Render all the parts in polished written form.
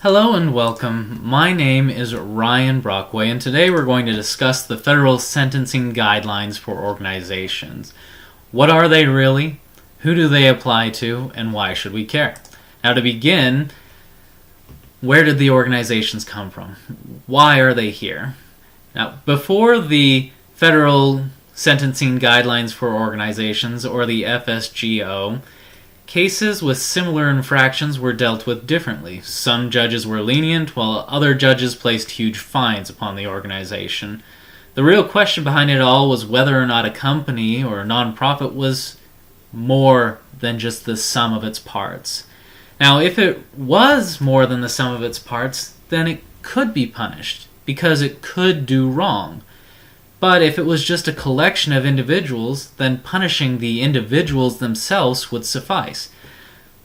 Hello and welcome. My name is Ryan Brockway, and today we're going to discuss the federal sentencing guidelines for organizations. What are they really? Who do they apply to? And why should we care? Now, to begin, where did the organizations come from? Why are they here? Now, before the federal sentencing guidelines for organizations, or the FSGO, cases with similar infractions were dealt with differently. Some judges were lenient, while other judges placed huge fines upon the organization. The real question behind it all was whether or not a company or a nonprofit was more than just the sum of its parts. Now, if it was more than the sum of its parts, then it could be punished, because it could do wrong. But if it was just a collection of individuals, then punishing the individuals themselves would suffice.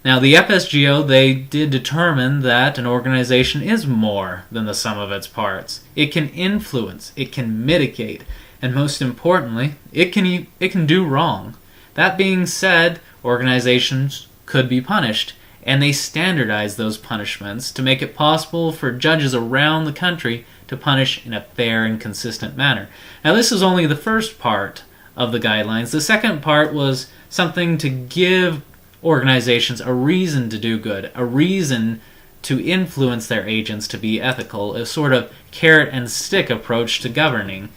Now, the FSGO, they did determine that an organization is more than the sum of its parts. It can influence, it can mitigate, and most importantly, it can do wrong. That being said, organizations could be punished, and they standardize those punishments to make it possible for judges around the country to punish in a fair and consistent manner. Now, this is only the first part of the guidelines. The second part was something to give organizations a reason to do good, a reason to influence their agents to be ethical, a sort of carrot and stick approach to governing.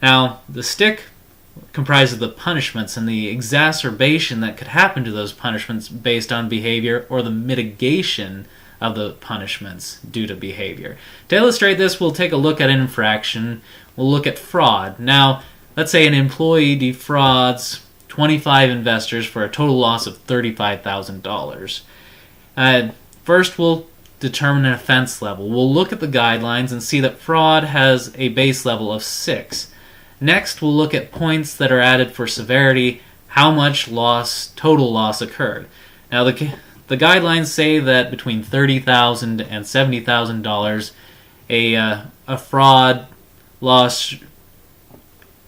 Now, the stick comprised of the punishments and the exacerbation that could happen to those punishments based on behavior, or the mitigation of the punishments due to behavior. To illustrate this, we'll take a look at an infraction. We'll look at fraud. Now, let's say an employee defrauds 25 investors for a total loss of $35,000. First, we'll determine an offense level. We'll look at the guidelines and see that fraud has a base level of 6. Next, we'll look at points that are added for severity, how much total loss occurred. Now, the guidelines say that between $30,000 and $70,000, a fraud loss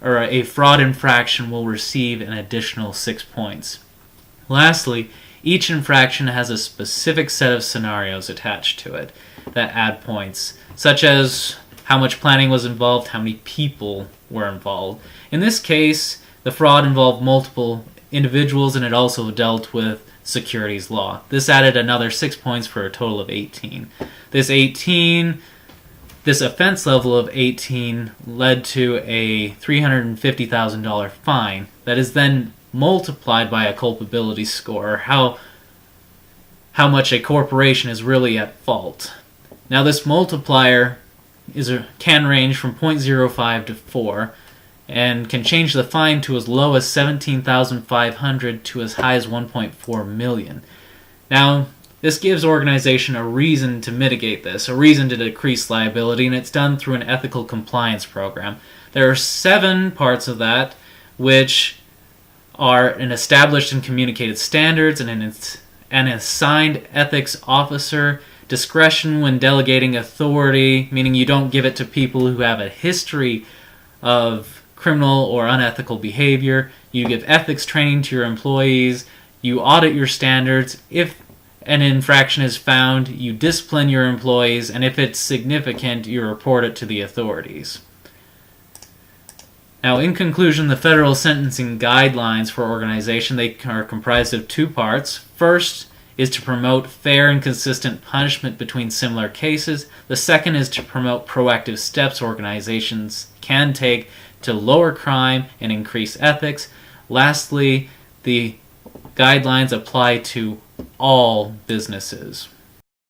or a fraud infraction will receive an additional 6 points. Lastly, each infraction has a specific set of scenarios attached to it that add points, such as how much planning was involved, how many people were involved. In this case, the fraud involved multiple individuals, and it also dealt with securities law. This added another 6 points for a total of 18. This offense level of 18 led to a $350,000 fine that is then multiplied by a culpability score, how much a corporation is really at fault. Now, this multiplier can range from 0.05 to 4, and can change the fine to as low as $17,500 to as high as $1.4 million. Now, this gives organization a reason to mitigate this, a reason to decrease liability, and it's done through an ethical compliance program. There are 7 parts of that, which are an established and communicated standards, and an assigned ethics officer, discretion when delegating authority, meaning you don't give it to people who have a history of criminal or unethical behavior. You give ethics training to your employees. You audit your standards. If an infraction is found, you discipline your employees, and if it's significant, you report it to the authorities. Now, in conclusion, the federal sentencing guidelines for organization, they are comprised of 2 parts. First is to promote fair and consistent punishment between similar cases. The second is to promote proactive steps organizations can take to lower crime and increase ethics. Lastly, the guidelines apply to all businesses.